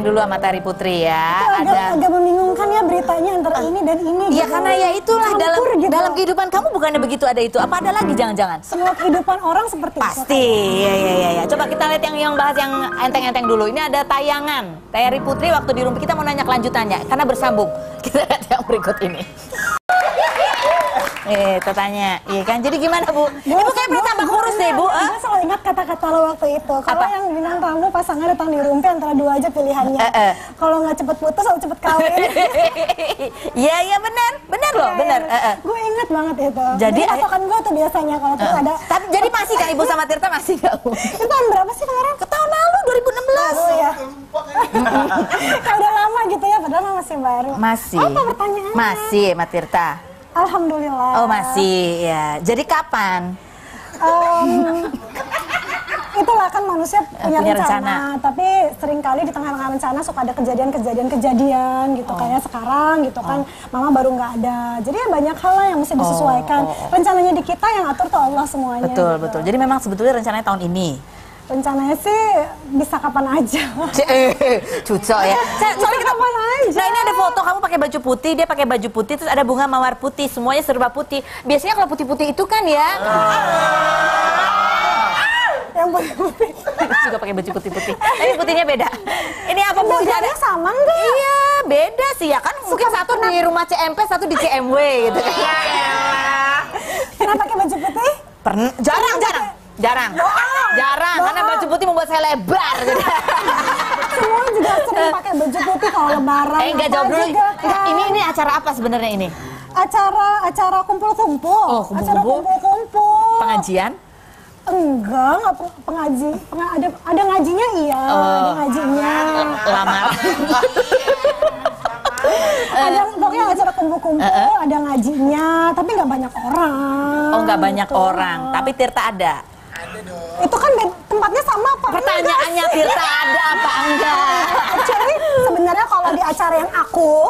dulu sama Terry Putri ya. Itu agak membingungkan ya beritanya antara ini dan ini. Iya gitu. karena ya itulah Campur, dalam kehidupan kamu bukannya begitu ada itu. Apa ada lagi jangan-jangan? Semua kehidupan orang seperti itu. Pasti, ya. Coba kita lihat yang bahas yang enteng-enteng dulu. Ini ada tayangan Terry Putri waktu di Rumpi. Kita mau nanya kelanjutannya karena bersambung. Kita lihat yang berikut ini. Tanya, iya kan? Jadi gimana Bu? Ibu kayak pernah tambah kurus deh Bu. Gue selalu ingat kata-kata lo waktu itu. Kalau yang bilang kamu pasangan datang di Rumpi antara dua aja pilihannya. Kalau nggak cepet putus atau cepet kawin. Iya benar loh, benar. Gue ingat banget itu. Jadi patokan gue tuh biasanya kalau tuh ada. Tapi jadi masih kan Ibu sama Tirta masih nggak Bu? Itu tahun berapa sih kemarin? Ke tahun lalu 2016. Baru ya. Kayak udah lama gitu ya, padahal masih baru. Masih. Apa pertanyaannya? Masih sama Tirta. Alhamdulillah. Oh masih ya. Jadi kapan? Itulah kan manusia punya Punya rencana, tapi seringkali di tengah-tengah rencana suka ada kejadian gitu. Kayak sekarang gitu kan, mama baru nggak ada. Jadi ya banyak hal lah yang mesti disesuaikan. Rencananya di kita yang atur tuh Allah semuanya. Betul. Jadi memang sebetulnya rencananya tahun ini. Rencananya sih bisa kapan aja. Cucok ya. Soalnya kita kapan aja. Nah ini ada foto kamu pakai baju putih, dia pakai baju putih, terus ada bunga mawar putih, semuanya serba putih. Biasanya kalau putih-putih itu kan ya. Yang putih-putih. Juga pakai baju putih-putih. Tapi putihnya beda. Ini apa Bu? Ada sama enggak? Iya, beda sih ya kan. Mungkin satu di rumah CMP, satu di CMW gitu kan. Pernah pakai baju putih? Pernah. Jarang. Karena baju putih membuat saya lebar gitu. Semua juga sering pakai baju putih kalau lebaran. Enggak jawab dulu. Kan. Ini acara apa sebenarnya ini? Acara kumpul-kumpul. Oh, Acara kumpul-kumpul. Pengajian? Enggak pengaji. Ada ngajinya iya, ada ngajinya. Lama. Ada pokoknya acara kumpul-kumpul, ada ngajinya, tapi nggak banyak orang. Oh, nggak banyak orang. Tapi Tirta ada. Itu kan tempatnya sama apa? Pertanyaannya Tirta ada apa enggak? Actually sebenarnya kalau di acara yang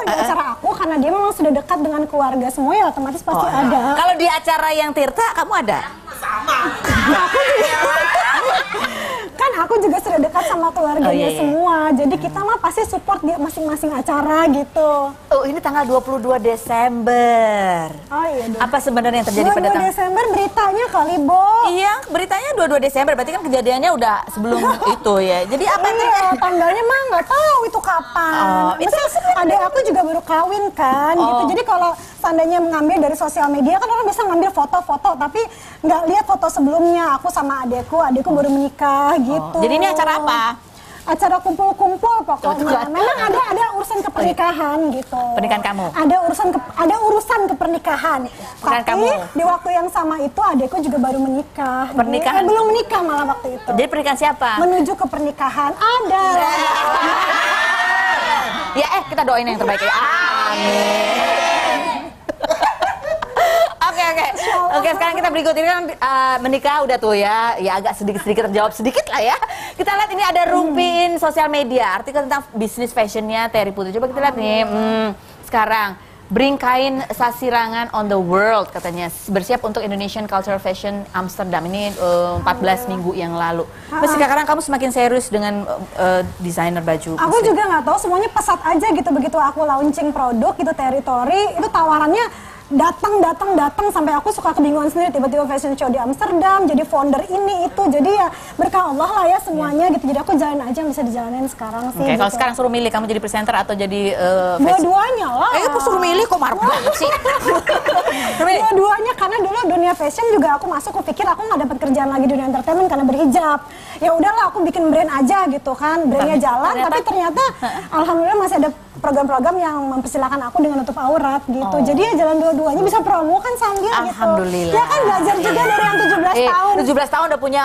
di acara aku karena dia memang sudah dekat dengan keluarga semua ya otomatis pasti ada. Kalau di acara yang Tirta kamu ada? Sama. Kan aku juga sudah dekat sama keluarganya semua. Jadi kita mah pasti support dia masing-masing acara gitu. Oh, ini tanggal 22 Desember. Oh iya dong. Apa sebenarnya yang terjadi pada 22 Desember beritanya kali, Bo. Iya, beritanya 22 Desember. Berarti kan kejadiannya udah sebelum itu ya. Jadi apa tanggalnya mah nggak tahu itu kapan. Itu adek aku juga baru kawin kan gitu. Jadi kalau seandainya mengambil dari sosial media kan orang bisa ngambil foto-foto tapi nggak lihat foto sebelumnya. Aku sama adekku baru menikah gitu. Jadi ini acara apa? Acara kumpul-kumpul pokoknya. Memang ada urusan kepernikahan gitu. Pernikahan kamu? Ada urusan kepernikahan. Pernikahan Tapi kamu? di waktu yang sama itu adekku juga baru menikah. Pernikahan? Belum menikah malah waktu itu. Jadi pernikahan siapa? Menuju ke pernikahan ada. Ya kita doain yang terbaik ya. Amin. Oke, sekarang kita berikut ini kan menikah udah tuh ya agak sedikit terjawab sedikit lah ya. Kita lihat ini ada Rumpiin sosial media, artikel tentang bisnis fashionnya Terry Putri. Coba kita lihat nih, sekarang bring kain sasirangan on the world katanya, bersiap untuk Indonesian Cultural Fashion Amsterdam. Ini 14 minggu yang lalu. Mas sekarang kamu semakin serius dengan desainer baju. Aku juga nggak tahu, semuanya pesat aja gitu begitu aku launching produk gitu Territory itu tawarannya datang sampai aku suka kebingungan sendiri, tiba-tiba fashion show di Amsterdam jadi founder ini itu, jadi ya berkah Allah lah ya semuanya gitu. Jadi aku jalan aja yang bisa dijalanin sekarang sih. Oke, gitu. kalau sekarang suruh milih kamu jadi presenter atau jadi dua-duanya lah. Aku suruh milih kok marah banget sih. Dua-duanya karena dulu dunia fashion juga aku masuk, aku pikir aku nggak dapat kerjaan lagi di dunia entertainment karena berhijab. Ya udahlah aku bikin brand aja gitu kan, brandnya jalan, tapi ternyata alhamdulillah masih ada program-program yang mempersilahkan aku dengan nutup aurat gitu. Jadi ya jalan dua-duanya, bisa promo kan sambil gitu. Alhamdulillah. Ya kan belajar juga dari yang 17 tahun. 17 tahun udah punya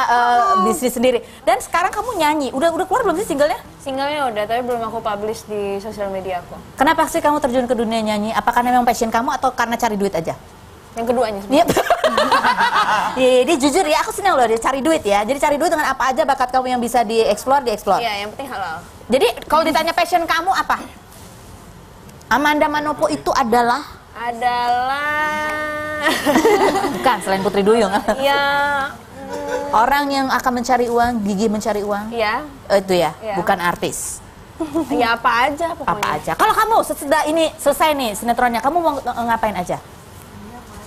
bisnis sendiri. Dan sekarang kamu nyanyi. Udah keluar belum sih singlenya? Singlenya udah, tapi belum aku publish di sosial media aku. Kenapa sih kamu terjun ke dunia nyanyi? Apakah memang passion kamu atau karena cari duit aja? Yang keduanya sebenarnya. Dia jujur ya, aku senang loh dia cari duit ya. Jadi cari duit dengan apa aja bakat kamu yang bisa dieksplor. Iya, yang penting halal. Jadi kalau ditanya passion kamu apa? Amanda Manopo itu adalah bukan selain Putri Duyung. Iya. Orang yang akan mencari uang, gigih mencari uang. Iya. Itu ya, Iya. bukan artis. Ya apa aja pokoknya. Apa aja. Kalau kamu sesudah ini selesai nih sinetronnya, kamu mau ngapain aja?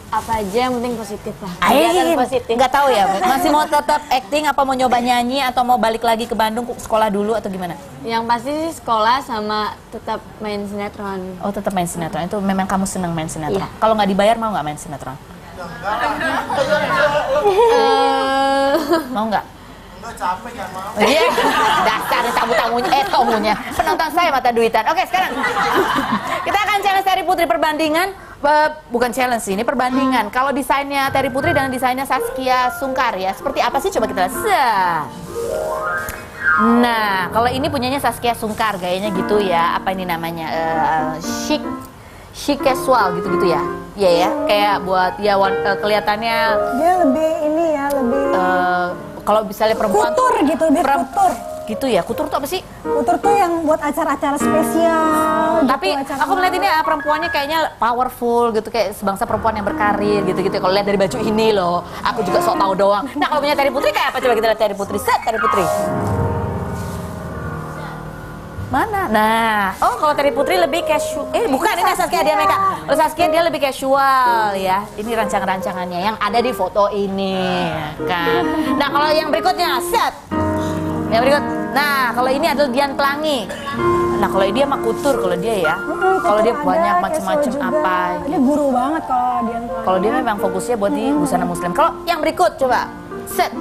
Apa aja yang penting positif lah. Ayo, Positif. nggak tahu ya, masih mau tetap acting apa mau nyoba nyanyi atau mau balik lagi ke Bandung sekolah dulu atau gimana? Yang pasti sih sekolah sama tetap main sinetron. Oh tetap main sinetron, itu memang kamu senang main sinetron? Iya. Kalau nggak dibayar mau nggak main sinetron? Mau nggak? Enggak capek nggak mau. Iya, dasar tamunya, penonton saya mata duitan. Oke sekarang kita akan challenge Terry Putri perbandingan. Bukan challenge sih, ini perbandingan. Kalau desainnya Terry Putri dengan desainnya Saskia Sungkar ya, seperti apa sih? Coba kita lihat. Nah, kalau ini punyanya Saskia Sungkar, gayanya gitu ya. Apa ini namanya? Chic casual gitu-gitu ya. Iya ya, kayak buat ya kelihatannya Dia lebih ini ya, lebih kalau misalnya perempuan kutur gitu, lebih kutur. Gitu ya, kutur tuh apa sih? Kutur tuh yang buat acara-acara spesial. Tapi gitu, acara aku melihat ini perempuannya kayaknya powerful gitu, kayak sebangsa perempuan yang berkarir gitu-gitu. Kalau lihat dari baju ini loh, aku juga sok tahu doang. Nah kalau punya Terry Putri kayak apa? Coba kita lihat Terry Putri. Set Terry Putri. Mana? Nah, oh kalau Terry Putri lebih casual. Bukan, ini Saskia dia mereka. Oh Saskia dia lebih casual ya. Ini rancangan-rancangannya yang ada di foto ini, kan. Nah kalau yang berikutnya, set. Yang berikut. Nah, kalau ini adalah Dian Pelangi. Nah, kalau dia mah kutur kalau dia ya. Kalau dia banyak macam-macam apa. Dia guru banget kalau Dian Pelangi. Kalau dia memang fokusnya buat di busana muslim. Kalau yang berikut coba. Set.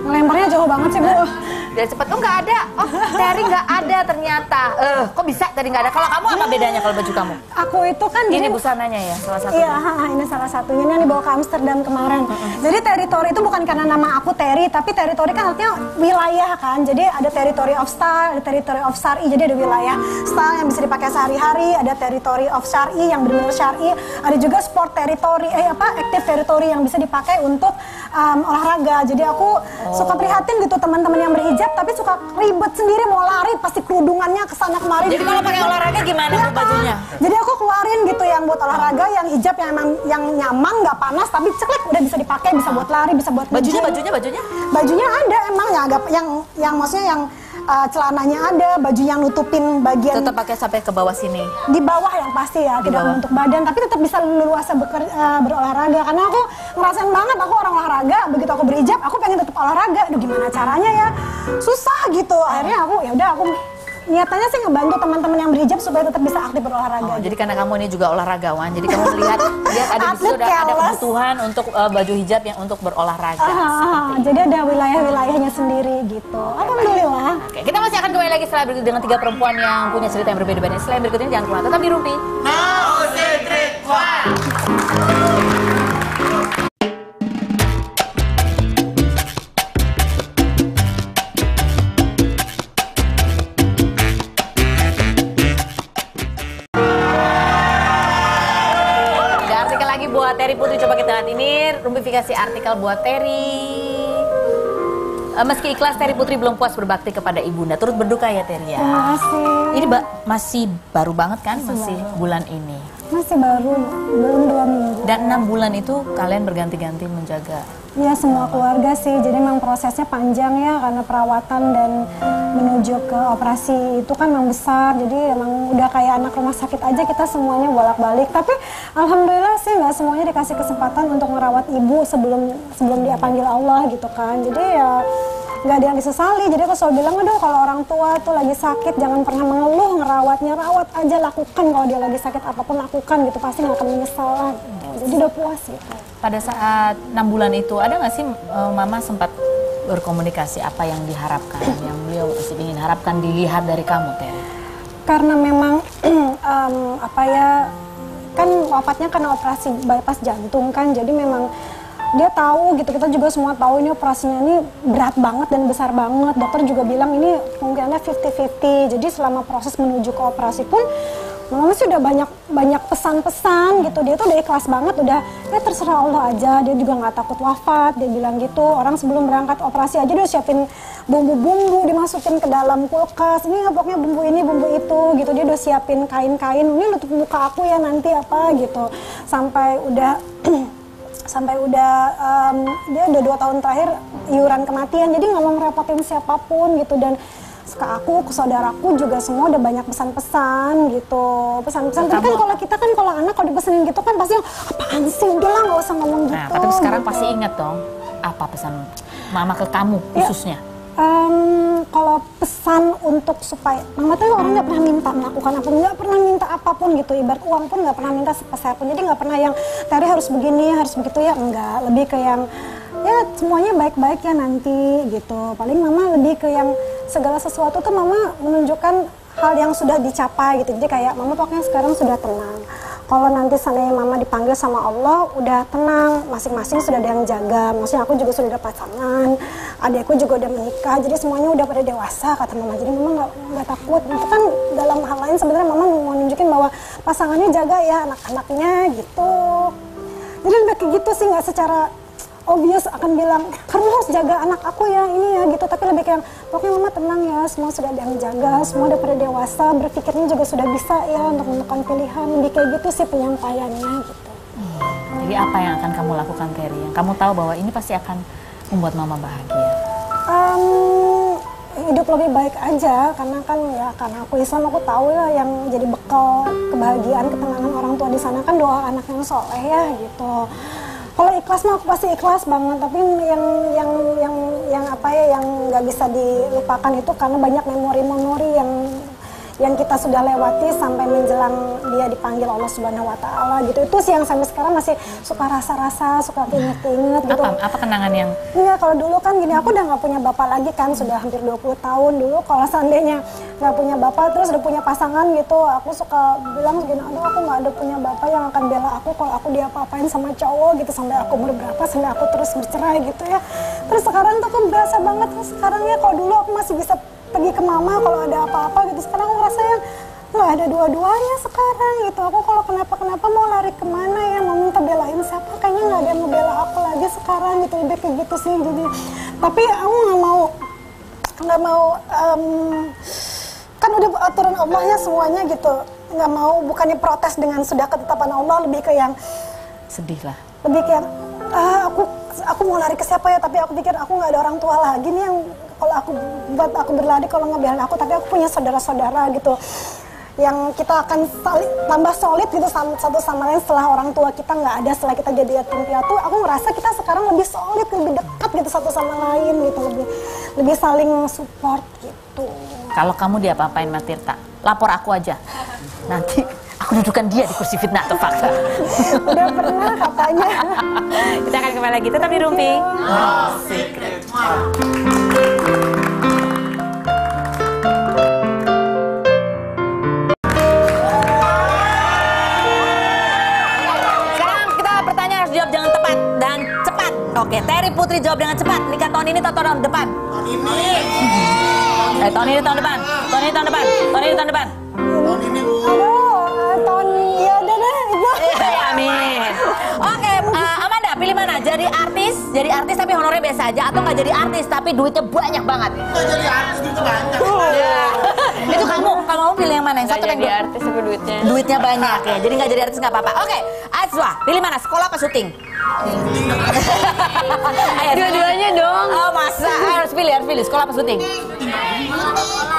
Ngelemparnya jauh banget sih, Bu. Dia cepet. Oh, nggak ada. Oh, Terry nggak ada ternyata. Kok bisa Terry nggak ada? Kalau kamu apa bedanya kalau baju kamu? Aku itu kan Ini jadi busananya ya, salah satunya. Iya, ini salah satunya. Ini yang dibawa ke Amsterdam kemarin. Jadi teritori itu bukan karena nama aku Terry, tapi teritori kan artinya wilayah kan. Jadi ada territory of style, ada territory of syari. Jadi ada wilayah style yang bisa dipakai sehari-hari, ada territory of syari yang benar-benar syari, ada juga sport territory, active territory yang bisa dipakai untuk olahraga. Jadi aku suka prihatin gitu teman-teman yang berhijab tapi suka ribet sendiri mau lari pasti kerudungannya kesana kemari. Jadi kalau pakai olahraga gimana Iya, bu bajunya? Jadi aku keluarin gitu yang buat olahraga, yang hijab yang emang yang nyaman, nggak panas, tapi ceklek udah bisa dipakai, bisa buat lari, bisa buat Bajunya nge-gym. bajunya? Bajunya ada emang ya, agak yang maksudnya yang celananya ada, baju yang nutupin bagian Tetap pakai sampai ke bawah sini. di bawah yang pasti ya, tidak bawah. menutup badan, tapi tetap bisa leluasa berolahraga. Karena aku ngerasain banget aku orang olahraga, begitu aku berhijab, aku pengen tetap olahraga. Aduh gimana caranya ya? Susah gitu. Akhirnya aku ya udah aku niatannya sih ngebantu teman-teman yang berhijab supaya tetap bisa aktif berolahraga. Jadi karena kamu ini juga olahragawan, jadi kamu lihat ada di situ Atlet ada keles. kebutuhan untuk baju hijab yang untuk berolahraga. Jadi ada wilayah-wilayahnya sendiri gitu. Alhamdulillah. Oke, kita masih akan kembali lagi setelah berikut dengan 3 perempuan yang punya cerita yang berbeda-beda. Selain berikut ini jangan kemana, tetap di Rumpi. Ada artikel lagi buat Terry Putri, coba kita lihat ini rumpifikasi artikel buat Terry. Meski ikhlas, Terry Putri belum puas berbakti kepada ibunda. Turut berduka ya Terry ya. Terima kasih. Ini masih baru banget kan, masih bulan ini. Masih baru, belum 2 minggu. Dan 6 bulan itu kalian berganti-ganti menjaga. Ya semua keluarga sih, jadi memang prosesnya panjang ya karena perawatan dan menuju ke operasi itu kan memang besar. Jadi emang udah kayak anak rumah sakit aja kita semuanya bolak-balik. Tapi alhamdulillah sih nggak semuanya dikasih kesempatan untuk merawat ibu sebelum dia panggil Allah gitu kan. Jadi ya nggak ada yang disesali. Jadi aku selalu bilang, aduh kalau orang tua tuh lagi sakit jangan pernah mengeluh, ngerawatnya rawat aja, lakukan kalau dia lagi sakit apapun lakukan gitu, pasti nggak akan menyesal lah. Gitu. Jadi udah puas gitu. Pada saat 6 bulan itu, ada nggak sih Mama sempat berkomunikasi apa yang diharapkan, yang beliau ingin harapkan dilihat dari kamu, Terry? Karena memang kan wafatnya karena operasi bypass jantung kan, jadi memang dia tahu gitu, kita juga semua tahu ini operasinya ini berat banget dan besar banget. Dokter juga bilang ini kemungkinannya 50-50. Jadi selama proses menuju ke operasi pun Mama sih udah banyak pesan-pesan gitu. Dia tuh udah ikhlas banget, udah ya terserah Allah aja. Dia juga nggak takut wafat. Dia bilang gitu. Orang sebelum berangkat operasi aja udah siapin bumbu-bumbu, dimasukin ke dalam kulkas. Ini pokoknya bumbu ini, bumbu itu gitu. Dia udah siapin kain-kain. Ini nutup muka aku ya nanti apa gitu. Sampai udah dia udah 2 tahun terakhir iuran kematian. Jadi nggak mau ngerepotin siapapun gitu. Dan ke aku, ke saudaraku juga semua udah banyak pesan-pesan gitu. Pesan-pesan. Tapi kan kalau anak kalau dipesenin gitu kan pasti apaan sih, udah lah nggak usah ngomong gitu. Nah, tapi sekarang gitu. pasti inget dong apa pesan mama ke kamu khususnya. Kalau pesan untuk supaya mama tuh orang nggak pernah minta melakukan apa, nggak pernah minta apapun gitu, ibarat uang pun nggak pernah minta sepeser pun, jadi nggak pernah yang Terry harus begini harus begitu ya, enggak, lebih ke yang ya semuanya baik-baik ya nanti gitu. Paling mama lebih ke yang segala sesuatu tuh mama menunjukkan hal yang sudah dicapai gitu, jadi kayak mama pokoknya sekarang sudah tenang. Kalau nanti seandainya mama dipanggil sama Allah, udah tenang, masing-masing sudah ada yang jaga. Maksudnya aku juga sudah ada pasangan, adikku juga udah menikah, jadi semuanya udah pada dewasa kata mama. Jadi mama nggak takut. Itu kan dalam hal lain sebenarnya mama mau nunjukin bahwa pasangannya jaga ya anak-anaknya gitu. Jadi lebih kayak gitu sih, nggak secara obvious akan bilang kamu harus jaga anak aku ya ini ya gitu, tapi lebih kayak pokoknya mama tenang ya, semua sudah ada yang jaga, semua udah pada dewasa, berpikirnya juga sudah bisa ya untuk menentukan pilihan, lebih kayak gitu sih penyampaiannya gitu. Jadi apa yang akan kamu lakukan, Terry? Yang kamu tahu bahwa ini pasti akan membuat mama bahagia. Hidup lebih baik aja, karena kan ya karena aku Islam, aku tahu ya yang jadi bekal kebahagiaan, ketenangan orang tua di sana kan doa anak yang soleh ya gitu. Kalau ikhlas mah aku pasti ikhlas banget, tapi yang apa ya yang nggak bisa dilupakan itu karena banyak memori-memori yang kita sudah lewati sampai menjelang dia dipanggil Allah Subhanahu Wa Taala gitu. Itu sih yang sampai sekarang masih suka rasa-rasa, suka inget-inget gitu. Apa kenangan yang? Enggak, kalau dulu kan gini, aku udah nggak punya bapak lagi kan, sudah hampir 20 tahun dulu. Kalau seandainya nggak punya bapak terus udah punya pasangan gitu, aku suka bilang gini, aduh aku nggak ada punya bapak yang akan bela aku kalau aku diapa-apain sama cowok gitu, sampai aku umur berapa, sampai aku terus bercerai gitu ya. Terus sekarang tuh aku berasa banget, sekarang ya kalau dulu aku masih bisa pergi ke mama kalau ada apa-apa gitu, sekarang aku rasanya nggak ada dua-duanya sekarang gitu. Aku kalau kenapa-kenapa mau lari kemana ya, mau minta belain siapa, kayaknya nggak ada yang mau bela aku lagi sekarang gitu, lebih kayak gitu sih. Jadi tapi aku nggak mau kan udah aturan Allah ya semuanya gitu, nggak mau, bukannya protes dengan sudah ketetapan Allah, lebih ke yang sedih lah, lebih kayak aku mau lari ke siapa ya, tapi aku pikir aku nggak ada orang tua lagi nih yang kalau aku buat aku berlari kalau ngebelain aku, tapi aku punya saudara-saudara gitu yang kita akan tambah solid gitu satu sama lain setelah orang tua kita nggak ada, setelah kita jadi yatim piatu. Aku ngerasa kita sekarang lebih solid, lebih dekat gitu satu sama lain gitu, lebih saling support gitu. Kalau kamu diapa-apain Mbak Tirta, lapor aku aja, nanti aku dudukan dia di kursi fitnah atau fakta. Udah pernah katanya. Kita akan kembali lagi, tetap di Rumpi. Secret. Sekarang kita pertanyaan harus jawab dengan tepat dan cepat. Oke, Terry Putri jawab dengan cepat. Nikah tahun ini atau tahun depan? Tahun ini. Tahun ini tahun depan. Tahun ini tahun depan. Tahun ini tahun depan. Tahun ini Bu. Tahun ya udah deh ibu. Amin. Oke, Amanda pilih mana? Jadi artis tapi honornya biasa aja, atau nggak jadi artis tapi duitnya banyak banget? Nggak jadi artis itu banyak. Itu kamu pilih yang mana? Yang satu Nggak yang jadi artis tapi duitnya banyak ya. Jadi nggak jadi artis nggak apa-apa. Oke, Azwa pilih mana? Sekolah apa syuting? Dua-duanya dong. Oh masa harus pilih sekolah apa syuting?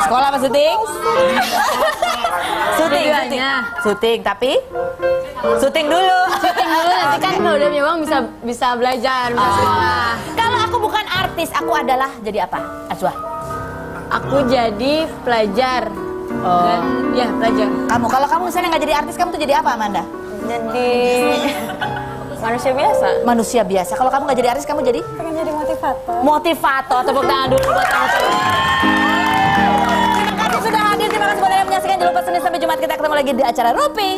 Sekolah apa syuting? Syuting tapi syuting dulu. Nanti kan kalau udah punya uang bisa belajar, bisa sekolah. Kalau aku bukan artis, aku adalah jadi apa? Azwa? Aku jadi pelajar. Dan ya pelajar. Kalau kamu misalnya nggak jadi artis, kamu tuh jadi apa, Amanda? Jadi manusia biasa. Manusia biasa. Kalau kamu nggak jadi artis, kamu jadi? Pengen jadi motivator. Motivator. Tepuk tangan dulu buat kamu semua. Terima kasih sudah hadir. Terima kasih buat yang menyaksikan. Jangan lupa Senin sampai Jumat kita ketemu lagi di acara Rumpi.